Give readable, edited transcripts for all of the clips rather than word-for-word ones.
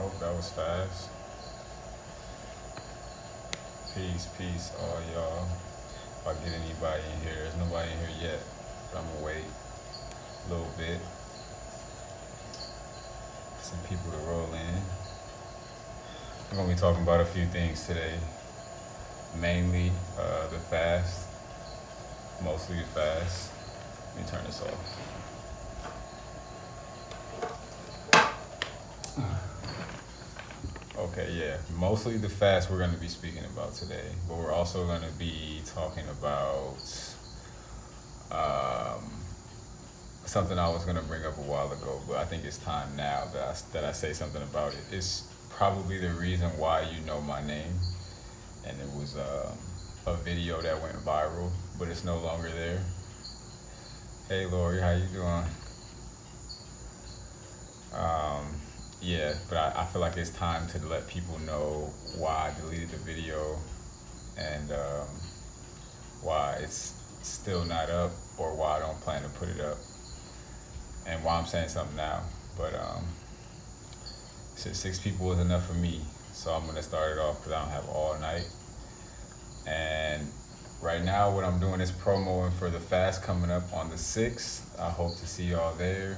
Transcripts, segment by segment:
hope that was fast. Peace, all y'all. If I get anybody in here, there's nobody in here yet. But I'm gonna wait a little bit for some people to roll in. I'm gonna be talking about a few things today. Mainly the fast, mostly the fast. Let me turn this off. Okay, yeah, mostly the fast we're going to be speaking about today, but we're also going to be talking about um, something I was going to bring up a while ago, but I think it's time now that I say something about it. It's probably the reason why you know my name, and it was a video that went viral, but it's no longer there. Hey, Lori, how you doing? Um, yeah, but I feel like it's time to let people know why I deleted the video and why it's still not up or why I don't plan to put it up and why I'm saying something now. But since 6 people was enough for me, so I'm gonna start it off because I don't have all night. And right now what I'm doing is promoing for the fast coming up on the 6th. I hope to see y'all there.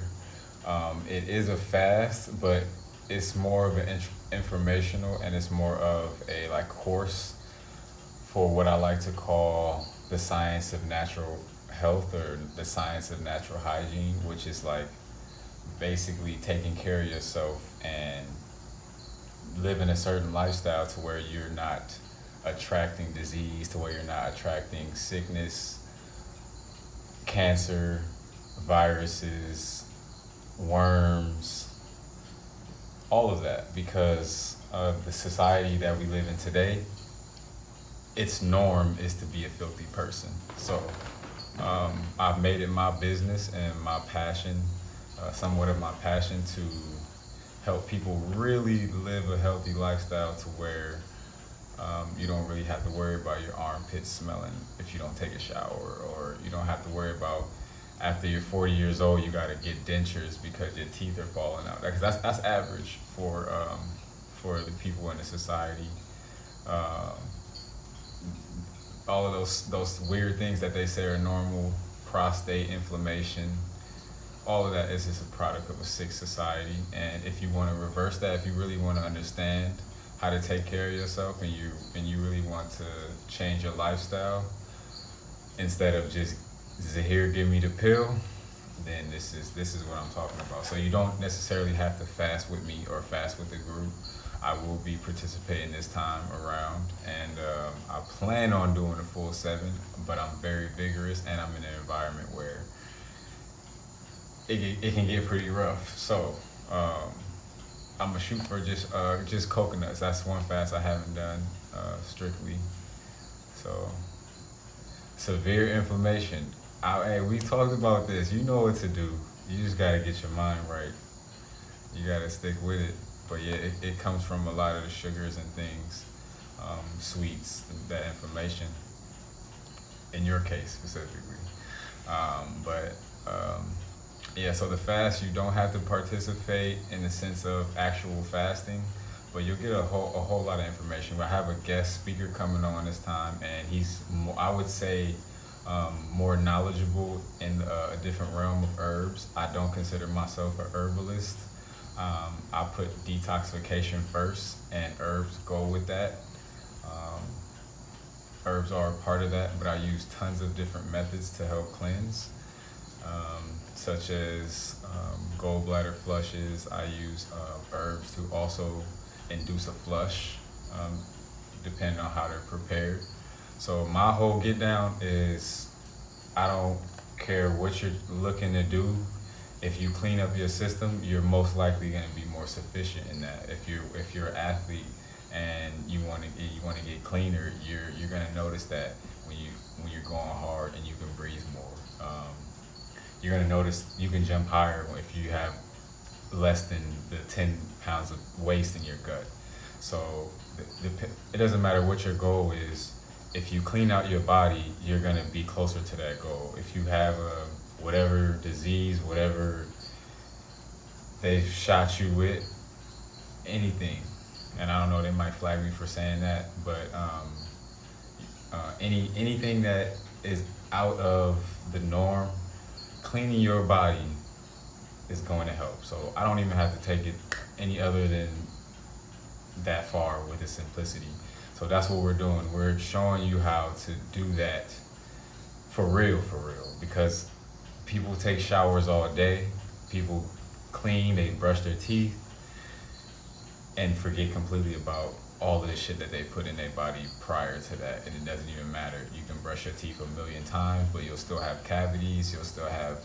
It is a fast, but it's more of an informational and it's more of a like course for what I like to call the science of natural health or the science of natural hygiene, which is like basically taking care of yourself and living a certain lifestyle to where you're not attracting disease, to where you're not attracting sickness, cancer, viruses, worms, all of that, because of the society that we live in today. Its norm is to be a filthy person. So I've made it my business and my passion, somewhat of my passion, to help people really live a healthy lifestyle to where you don't really have to worry about your armpits smelling if you don't take a shower, or you don't have to worry about after you're 40 years old, you gotta get dentures because your teeth are falling out. Because that's average for the people in the society. All of those weird things that they say are normal, prostate inflammation, all of that is just a product of a sick society. And if you want to reverse that, if you really want to understand how to take care of yourself, and you really want to change your lifestyle, instead of just Zahir give me the pill, then this is what I'm talking about. So you don't necessarily have to fast with me or fast with the group. I will be participating this time around, and I plan on doing a full 7, but I'm very vigorous and I'm in an environment where it can get pretty rough. So I'm gonna shoot for just coconuts. That's one fast I haven't done strictly. So severe inflammation. Hey, we talked about this. You know what to do. You just gotta get your mind right. You gotta stick with it. But yeah, it comes from a lot of the sugars and things, sweets, that inflammation. In your case specifically. Yeah. So the fast, you don't have to participate in the sense of actual fasting, but you'll get a whole lot of information. I have a guest speaker coming on this time, and he's I would say more knowledgeable in a different realm of herbs. I don't consider myself a herbalist. I put detoxification first, and herbs go with that. Herbs are a part of that, but I use tons of different methods to help cleanse, such as gallbladder flushes. I use herbs to also induce a flush, depending on how they're prepared. So my whole get down is, I don't care what you're looking to do. If you clean up your system, you're most likely going to be more sufficient in that. If you're an athlete and you want to get cleaner, you're going to notice that when you're going hard and you can breathe more. You're going to notice you can jump higher if you have less than the 10 pounds of waste in your gut. So it doesn't matter what your goal is. If you clean out your body, you're going to be closer to that goal. If you have whatever disease, whatever they've shot you with, anything. And I don't know, they might flag me for saying that, but anything that is out of the norm, cleaning your body is going to help. So I don't even have to take it any other than that far with the simplicity. So that's what we're doing. We're showing you how to do that for real, because people take showers all day, people clean, they brush their teeth, and forget completely about all of the shit that they put in their body prior to that, and it doesn't even matter. You can brush your teeth a million times, but you'll still have cavities, you'll still have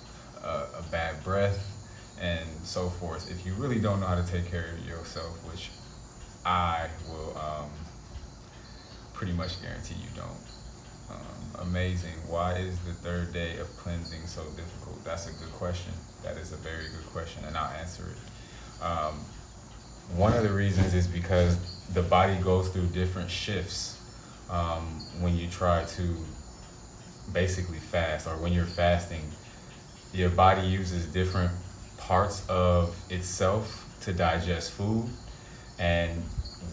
a bad breath, and so forth. If you really don't know how to take care of yourself, which I will pretty much guarantee you don't. Amazing. Why is the third day of cleansing so difficult? That's a good question. That is a very good question, and I'll answer it. One of the reasons is because the body goes through different shifts when you try to basically fast, or when you're fasting. Your body uses different parts of itself to digest food, and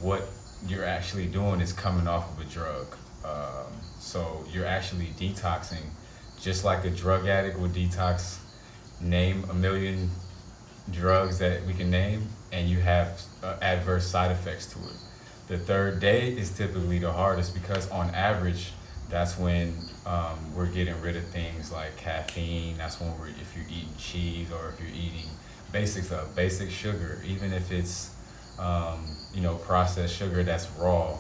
what you're actually doing is coming off of a drug. So you're actually detoxing, just like a drug addict would detox. Name a million drugs that we can name, and you have adverse side effects to it. The third day is typically the hardest, because on average, that's when we're getting rid of things like caffeine. That's when if you're eating cheese, or if you're eating basic sugar, even if it's processed sugar that's raw.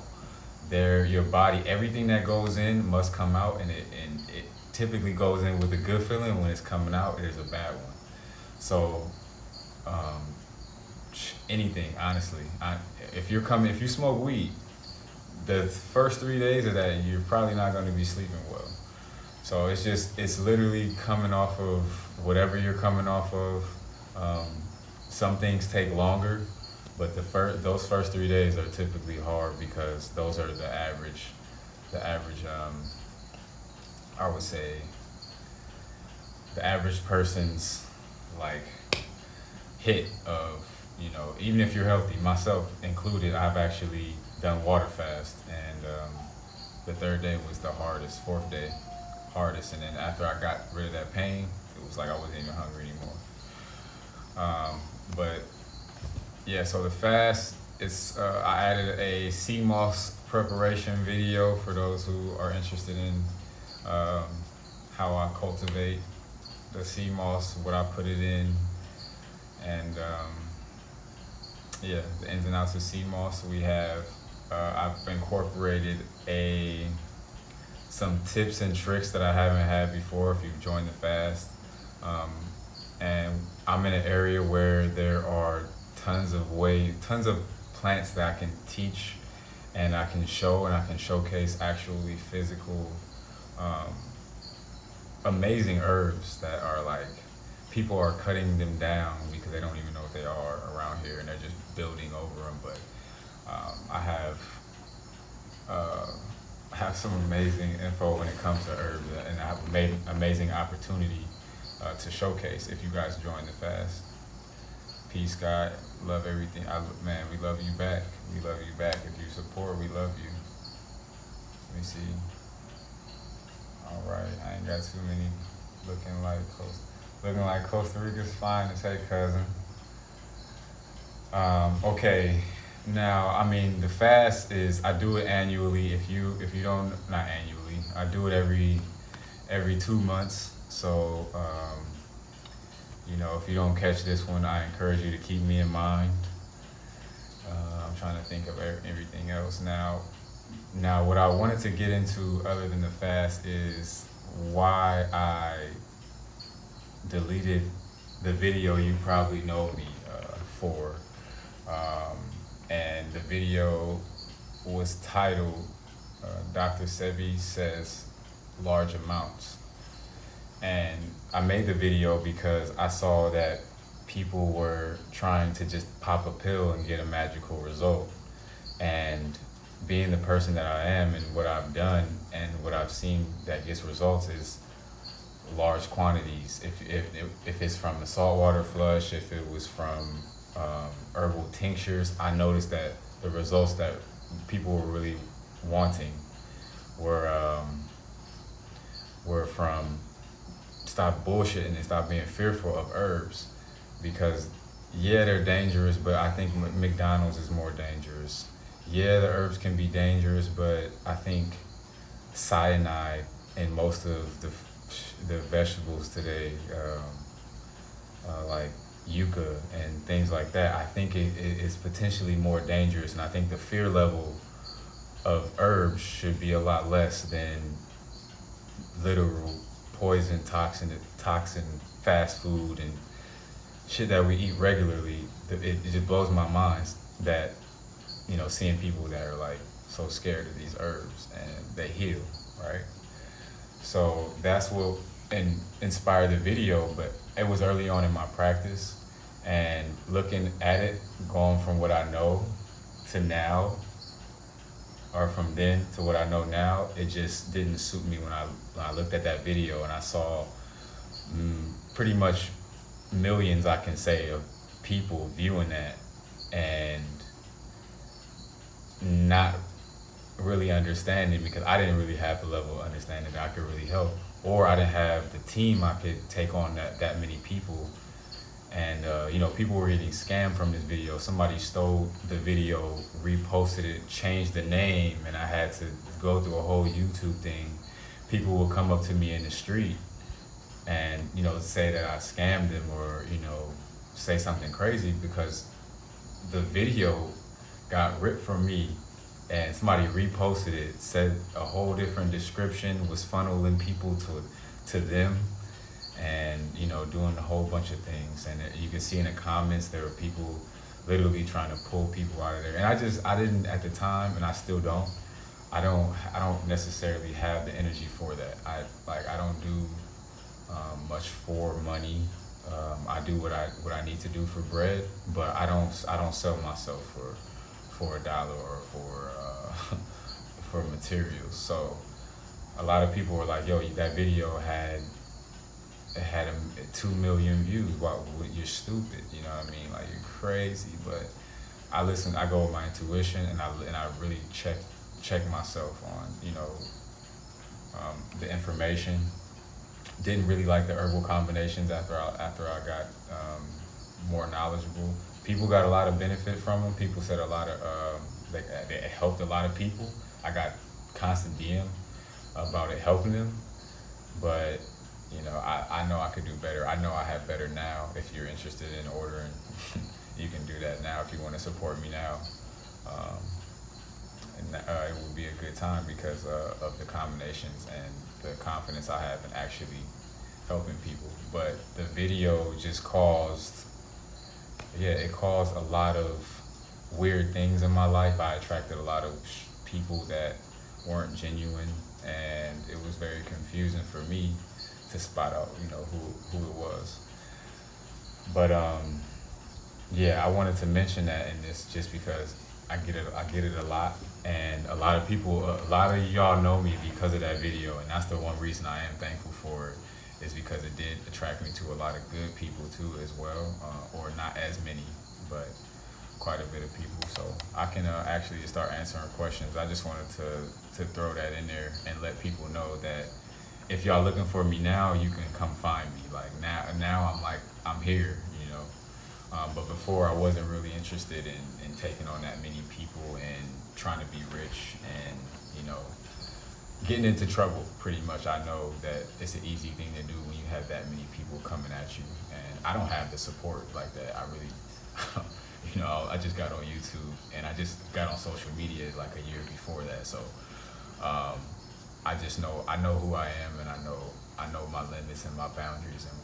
Your body, everything that goes in must come out, and it typically goes in with a good feeling. When it's coming out, it is a bad one. So anything, honestly, if you smoke weed, the first 3 days of that, you're probably not going to be sleeping well. So it's literally coming off of whatever you're coming off of. Some things take longer, but those first 3 days are typically hard, because those are the average. I would say the average person's like hit of, even if you're healthy, myself included, I've actually done water fast, and the third day was the hardest, fourth day hardest, and then after I got rid of that pain, it was like I wasn't even hungry anymore. But yeah, so the fast, I added a sea moss preparation video for those who are interested in how I cultivate the sea moss, what I put it in, and the ins and outs of sea moss. We have I've incorporated some tips and tricks that I haven't had before if you've joined the fast. And I'm in an area where there are tons of plants that I can teach, and I can show, and I can showcase actually physical, amazing herbs that are like, people are cutting them down because they don't even know what they are around here, and they're just building over them. But I have some amazing info when it comes to herbs, and I have an amazing opportunity to showcase if you guys join the fast. Peace, God. Love everything. Man, we love you back. We love you back. If you support, we love you. Let me see. All right, I ain't got too many looking like Costa Rica's finest. Hey, cousin. Okay. Now, I mean, the fast is, I do it annually. If you don't, not annually, I do it every 2 months. So, if you don't catch this one, I encourage you to keep me in mind. I'm trying to think of everything else now. Now, what I wanted to get into other than the fast is why I deleted the video you probably know me for. And the video was titled Dr. Sebi Says Large Amounts. And I made the video because I saw that people were trying to just pop a pill and get a magical result. And being the person that I am, and what I've done and what I've seen that gets results, is large quantities. If it's from a saltwater flush, if it was from herbal tinctures, I noticed that the results that people were really wanting were from stop bullshitting and stop being fearful of herbs, because yeah, they're dangerous, but I think McDonald's is more dangerous. Yeah, the herbs can be dangerous, but I think cyanide in most of the vegetables today, like yucca and things like that, I think it's potentially more dangerous, and I think the fear level of herbs should be a lot less than literal poison, toxin fast food and shit that we eat regularly. It just blows my mind that, you know, seeing people that are like so scared of these herbs and they heal, right? So that's what inspired the video, but it was early on in my practice, and looking at it, going from what I know to now, or from then to what I know now, it just didn't suit me when I looked at that video and I saw pretty much millions, I can say, of people viewing that and not really understanding, because I didn't really have the level of understanding that I could really help, or I didn't have the team I could take on that many people. And you know, people were getting scammed from this video. Somebody stole the video, reposted it, changed the name, and I had to go through a whole YouTube thing. People would come up to me in the street and, you know, say that I scammed them, or, you know, say something crazy, because the video got ripped from me and somebody reposted it, said a whole different description, was funneling people to them, and, you know, doing a whole bunch of things. And you can see in the comments there were people literally trying to pull people out of there. And I didn't at the time, and I still don't. I don't necessarily have the energy for that. I don't do much for money. I do what I need to do for bread, but I don't sell myself for $1 or for materials. So a lot of people were like, "Yo, that video had 2 million views. Wow, you're stupid." You know what I mean? Like, you're crazy. But I go with my intuition, and I really check myself on, you know, the information. Didn't really like the herbal combinations after I got more knowledgeable. People got a lot of benefit from them. People said a lot of they helped a lot of people. I got constant DM about it helping them, but, you know, I know I could do better. I know I have better now. If you're interested in ordering, you can do that now if you want to support me now. And it will be a good time because of the combinations and the confidence I have in actually helping people. But the video just caused a lot of weird things in my life. I attracted a lot of people that weren't genuine, and it was very confusing for me to spot out, you know, who it was. But yeah, I wanted to mention that in this just because I get it a lot, and a lot of y'all know me because of that video, and that's the one reason I am thankful for it, is because it did attract me to a lot of good people too as well, or not as many, but quite a bit of people. So I can actually start answering questions. I just wanted to throw that in there and let people know that if y'all looking for me now, you can come find me. Like now I'm here, you know. But before, I wasn't really interested in taking on that many people and trying to be rich and, you know, getting into trouble, pretty much. I know that it's an easy thing to do when you have that many people coming at you, and I don't have the support like that. I really, you know, I just got on YouTube, and I just got on social media like a year before that, so I know who I am, and I know my limits and my boundaries, and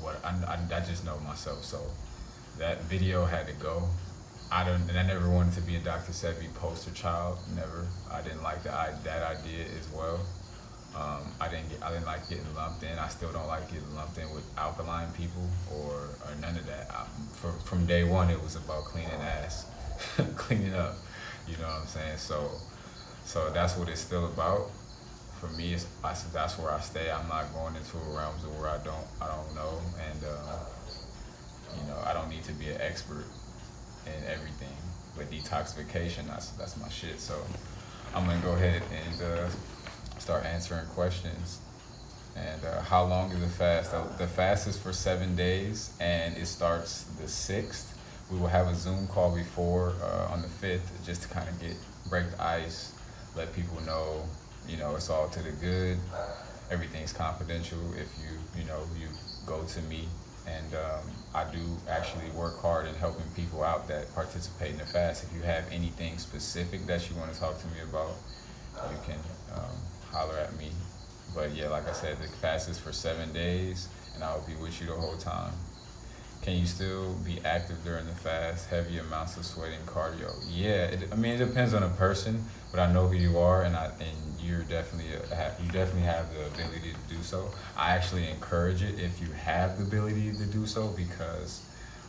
what I just know myself. So that video had to go. I never wanted to be a Dr. Sebi poster child. Never. I didn't like that idea as well. I didn't like getting lumped in. I still don't like getting lumped in with alkaline people or none of that. From day one, it was about cleaning ass, cleaning up. You know what I'm saying? So that's what it's still about. For me, that's where I stay. I'm not going into realms of where I don't know, and I don't need to be an expert in everything, but detoxification, that's my shit. So I'm gonna go ahead and start answering questions. And how long is the fast? The fast is for 7 days, and it starts the 6th. We will have a Zoom call before on the 5th, just to kind of break the ice, let people know, it's all to the good. Everything's confidential. If you go to me, and I do actually work hard in helping people out that participate in the fast. If you have anything specific that you want to talk to me about, you can holler at me. But yeah, like I said, the fast is for 7 days, and I will be with you the whole time. Can you still be active during the fast? Heavy amounts of sweating, cardio? Yeah, it depends on a person, but I know who you are, and you definitely have the ability to do so. I actually encourage it if you have the ability to do so, because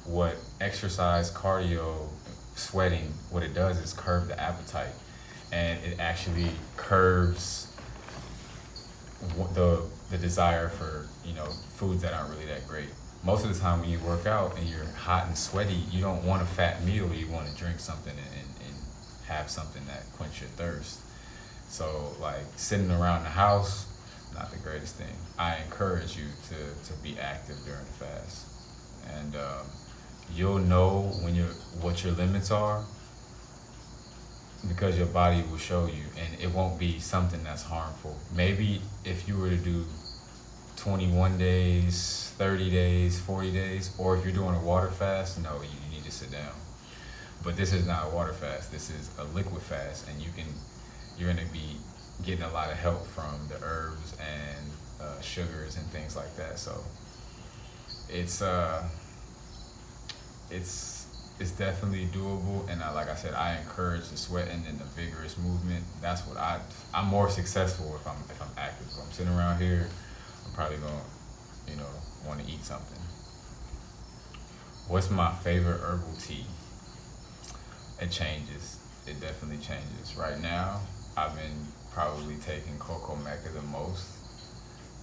what exercise, cardio, sweating, what it does is curb the appetite, and it actually curbs the desire for foods that aren't really that great. Most of the time when you work out and you're hot and sweaty, you don't want a fat meal. You want to drink something and have something that quench your thirst. So like sitting around the house, not the greatest thing. I encourage you to be active during the fast, and you'll know what your limits are, because your body will show you, and it won't be something that's harmful. Maybe if you were to do 21 days, 30 days, 40 days, or if you're doing a water fast, no, you need to sit down. But this is not a water fast. This is a liquid fast, and you're going to be getting a lot of help from the herbs and sugars and things like that. So it's definitely doable, and like I said, I encourage the sweating and the vigorous movement. That's what I'm more successful if I'm active. If I'm sitting around here, I'm probably gonna want to eat something. What's my favorite herbal tea? It changes. It definitely changes. Right now, I've been probably taking cocoa mecca the most,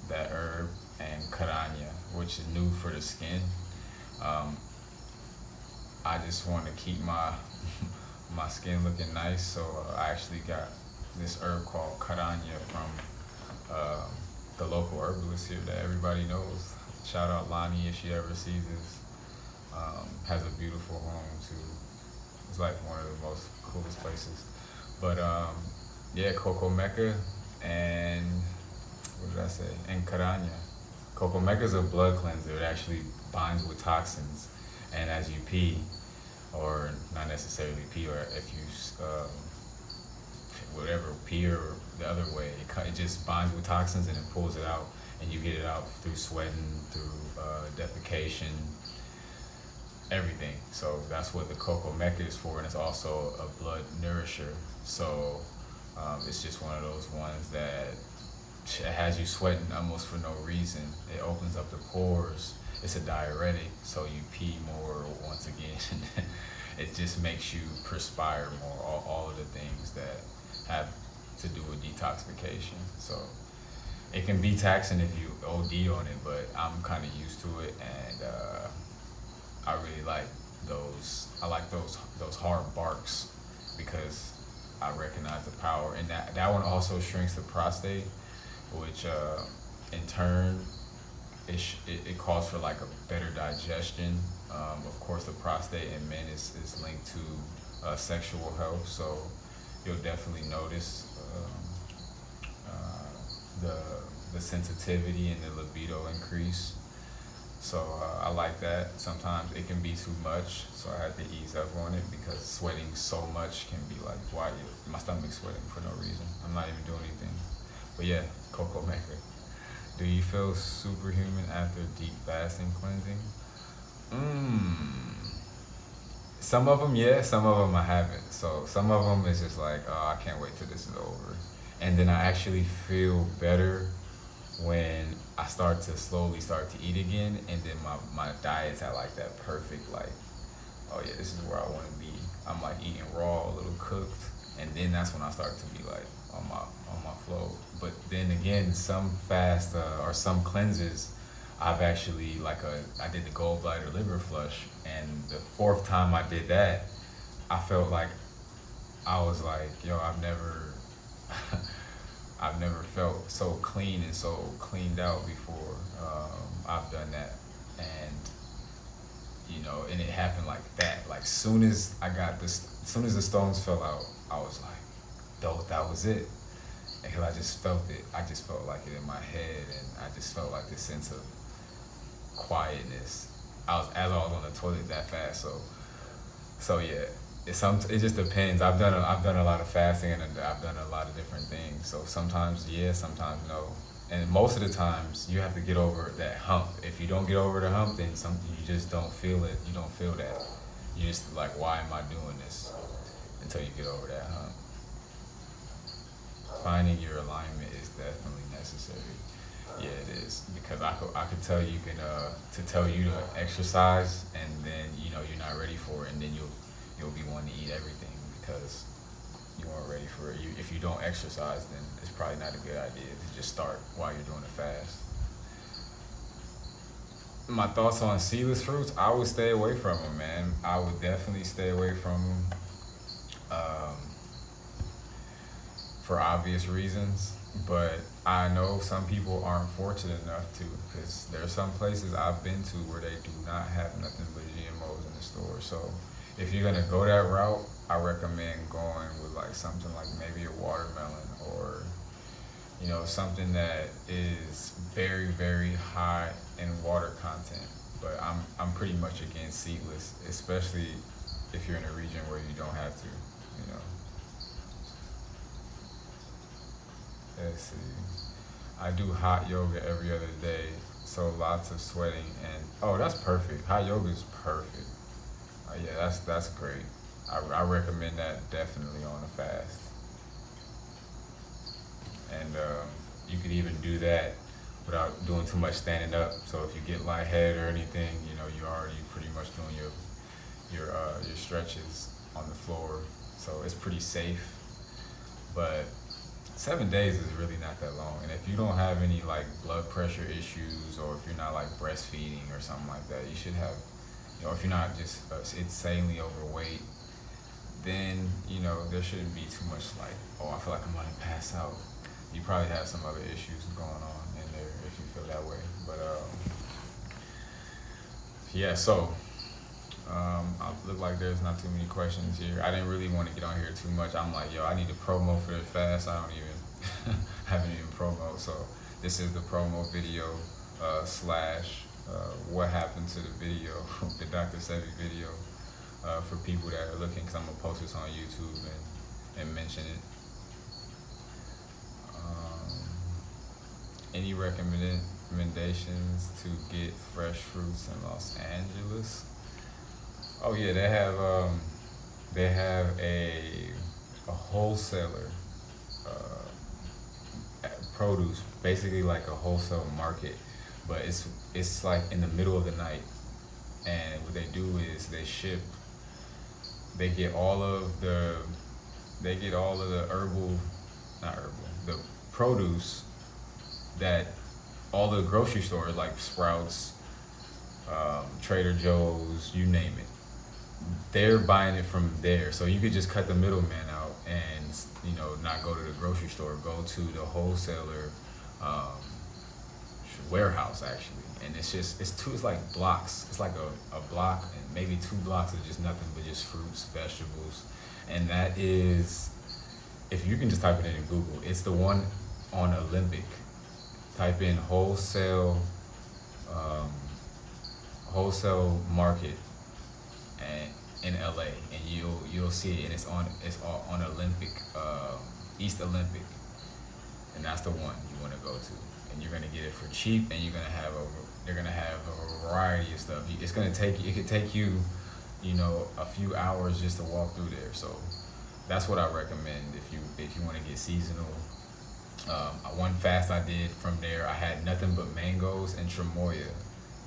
that herb, and caranya, which is new for the skin. I just want to keep my skin looking nice, so I actually got this herb called caranya from the local herbalist here that everybody knows. Shout out Lonnie if she ever sees this. Has a beautiful home too. It's like one of the most coolest places. But yeah, cocoa mecca and what did I say? And caranya. Cocoa mecca is a blood cleanser. It actually binds with toxins, and as you pee, or not necessarily pee, or if you pee or the other way, it just binds with toxins and it pulls it out, and you get it out through sweating, through defecation, everything. So that's what the cocoa mecca is for, and it's also a blood nourisher. So it's just one of those ones that has you sweating almost for no reason. It opens up the pores. It's a diuretic, so you pee more once again. It just makes you perspire more, all of the things that have to do with detoxification. So it can be taxing if you OD on it, but I'm kind of used to it, and I really like those. I like those hard barks, because I recognize the power, and that one also shrinks the prostate, which in turn it calls for like a better digestion. Of course, the prostate in men is linked to sexual health, so you'll definitely notice the sensitivity and the libido increase. So I like that. Sometimes it can be too much, so I had to ease up on it, because sweating so much can be like, why my stomach's sweating for no reason. I'm not even doing anything. But yeah, cocoa mecca. Do you feel superhuman after deep fasting cleansing? Some of them, yeah. Some of them I haven't. So some of them is just like, oh, I can't wait till this is over. And then I actually feel better when I start to slowly start to eat again, and then my diet's at like that perfect, like, oh yeah, this is where I want to be. I'm like eating raw, a little cooked, and then that's when I start to be like on my flow. But then again, some fast or some cleanses I've actually I did the gallbladder liver flush, and the fourth time I did that, I felt like I was like, yo, I've never felt so clean and so cleaned out before. I've done that, and and it happened like that. Like soon as the stones fell out, I was like, that was it. Because I just felt it. I just felt like it in my head, and I just felt like this sense of quietness. As I was on the toilet that fast, so yeah. It just depends. I've done a lot of fasting, and I've done a lot of different things. So sometimes yes, sometimes no. And most of the times you have to get over that hump. If you don't get over the hump, then you just don't feel it. You don't feel that. You just like, why am I doing this? Until you get over that hump. Finding your alignment is definitely necessary. Yeah, it is, because I could tell you can to tell you to exercise, and then you're not ready for it, and then you'll be wanting to eat everything because you weren't ready for it. If you don't exercise, then it's probably not a good idea to just start while you're doing a fast. My thoughts on seedless fruits: I would stay away from them, man. I would definitely stay away from them. Um, for obvious reasons, but I know some people aren't fortunate enough to, because there are some places I've been to where they do not have nothing but GMOs in the store. So if you're gonna go that route, I recommend going with like something like maybe a watermelon, or something that is very, very high in water content. But I'm pretty much against seedless, especially if you're in a region where you don't have to. Let's see. I do hot yoga every other day, so lots of sweating, and oh, that's perfect. Hot yoga is perfect. Yeah, that's great. I recommend that definitely on a fast, and you could even do that without doing too much standing up. So if you get lightheaded or anything, you're already pretty much doing your stretches on the floor, so it's pretty safe. But 7 days is really not that long, and if you don't have any like blood pressure issues, or if you're not like breastfeeding or something like that, you should have, if you're not just insanely overweight, then there shouldn't be too much like, oh, I feel like I'm gonna pass out. You probably have some other issues going on in there if you feel that way. But yeah, so I look like there's not too many questions here. I didn't really want to get on here too much. I'm like, yo, I need to promo for the fast. I don't even haven't even promo. So this is the promo video slash what happened to the video, the Dr. Sebi video, for people that are looking, because I'm gonna post this on YouTube and mention it. Any recommendations to get fresh fruits in Los Angeles? Oh yeah, they have a wholesaler produce, basically like a wholesale market, but it's like in the middle of the night, and what they do is they get all of the the produce that all the grocery stores like Sprouts, Trader Joe's, you name it, they're buying it from there. So you could just cut the middleman out and not go to the grocery store, go to the wholesaler warehouse actually. And it's like blocks. It's like a block and maybe 2 blocks of just nothing but just fruits, vegetables. And that is, if you can just type it in Google, it's the one on Olympic. Type in wholesale market and in LA, and you'll see it, and it's on Olympic, East Olympic, and that's the one you want to go to, and you're gonna get it for cheap, and they're gonna have a variety of stuff. It could take you, a few hours just to walk through there. So that's what I recommend if you want to get seasonal. One fast I did from there, I had nothing but mangoes and tremoya,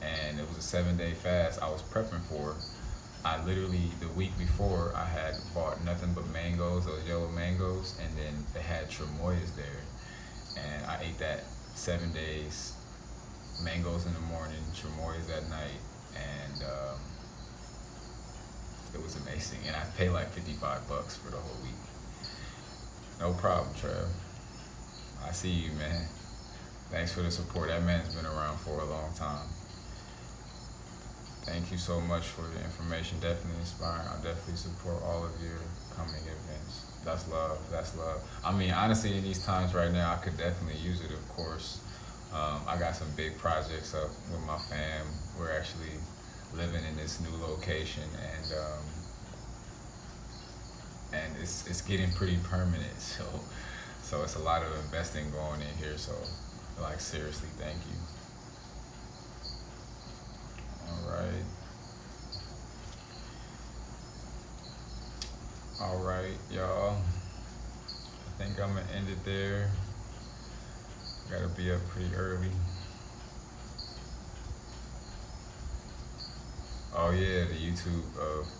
and it was a 7-day fast I was prepping for. I literally, the week before, I had bought nothing but mangoes, those yellow mangoes, and then they had tremoyas there, and I ate that 7 days mangoes in the morning, chamoys at night, and it was amazing. And I paid like $55 for the whole week. No problem, Trev. I see you, man. Thanks for the support. That man's been around for a long time. Thank you so much for the information. Definitely inspiring. I'll definitely support all of your coming events. That's love. That's love. I mean, honestly, in these times right now, I could definitely use it, of course. I got some big projects up with my fam. We're actually living in this new location, and it's getting pretty permanent. So it's a lot of investing going in here. So, like, seriously, thank you. All right, y'all. I think I'm gonna end it there. Gotta be up pretty early. Oh yeah, the YouTube.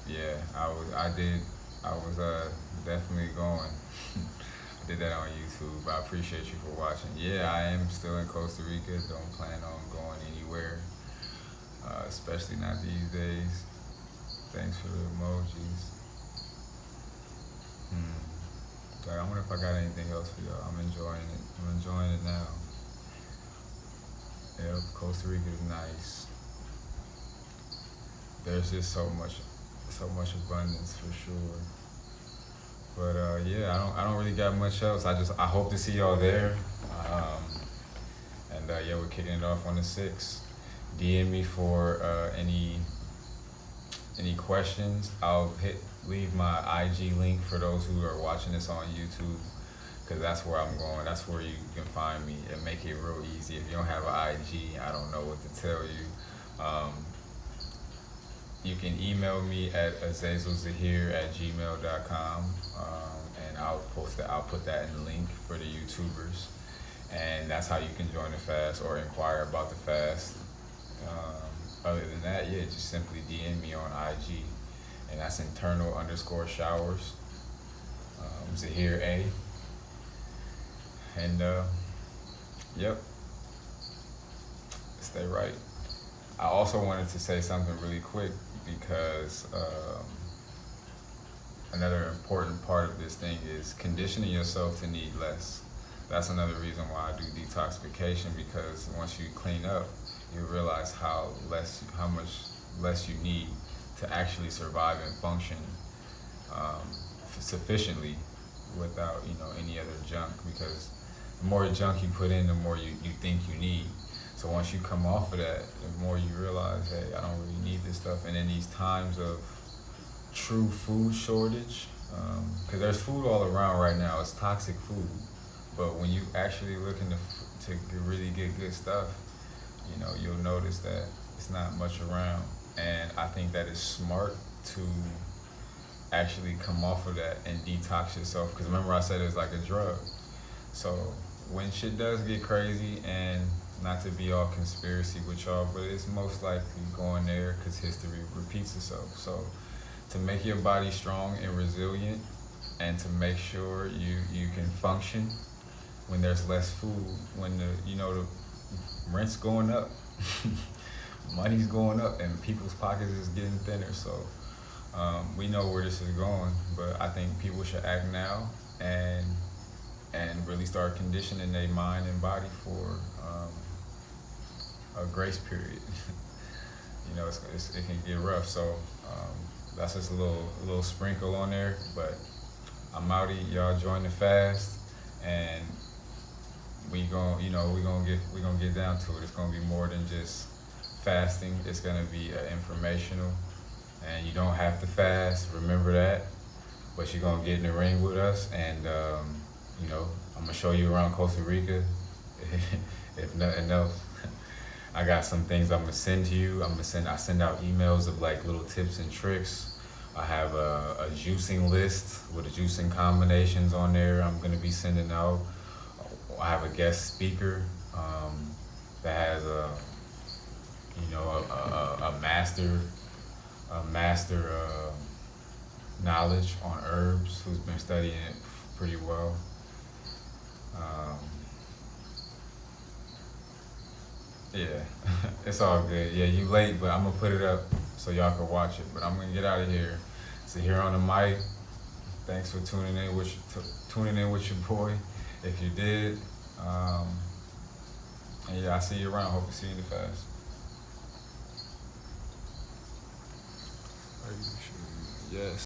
Yeah, I was definitely going. I did that on YouTube. I appreciate you for watching. Yeah, I am still in Costa Rica. Don't plan on going anywhere, especially not these days. Thanks for the emojis. So I wonder if I got anything else for y'all. I'm enjoying it. I'm enjoying it now. Yep, Costa Rica is nice. There's just so much abundance for sure. But yeah, I don't really got much else. I hope to see y'all there. And yeah, we're kicking it off on the 6th. DM me for any questions. I'll leave my IG link for those who are watching this on YouTube, because that's where I'm going. That's where you can find me and make it real easy. If you don't have an IG, I don't know what to tell you. You can email me at azazilzahir@gmail.com, and I'll put that in the link for the YouTubers, and that's how you can join the fast or inquire about the fast. Other than that, yeah, just simply DM me on IG, and that's internal_showers, Zahir A. And yep, stay right. I also wanted to say something really quick, because another important part of this thing is conditioning yourself to need less. That's another reason why I do detoxification, because once you clean up, you realize how much less you need to actually survive and function sufficiently without any other junk. Because the more junk you put in, the more you think you need. So once you come off of that, the more you realize, hey, I don't really need this stuff. And in these times of true food shortage, because there's food all around right now, it's toxic food. But when you actually looking to really get good stuff, you'll notice that it's not much around. And I think that it's smart to actually come off of that and detox yourself. Because remember I said it's like a drug. So when shit does get crazy, and not to be all conspiracy with y'all, but it's most likely going there because history repeats itself. So to make your body strong and resilient, and to make sure you can function when there's less food, when the rent's going up, money's going up, and people's pockets is getting thinner. So we know where this is going, but I think people should act now and really start conditioning their mind and body for a grace period. It can get rough. So that's just a little sprinkle on there. But I'm outie. Y'all join the fast, and we gonna get down to it. It's gonna be more than just fasting. It's gonna be informational, and you don't have to fast. Remember that. But you're gonna get in the ring with us, and I'm gonna show you around Costa Rica. If nothing else, I got some things I'm gonna send to you. I send out emails of like little tips and tricks. I have a juicing list with the juicing combinations on there. I'm gonna be sending out. I have a guest speaker that has a master knowledge on herbs, who's been studying it pretty well. Yeah, it's all good. Yeah, you late, but I'm gonna put it up so y'all can watch it. But I'm gonna get out of here. So here on the mic. Thanks for tuning in with your boy. If you did, um, and yeah, I see you around. Hope to see you in the fast. Yes.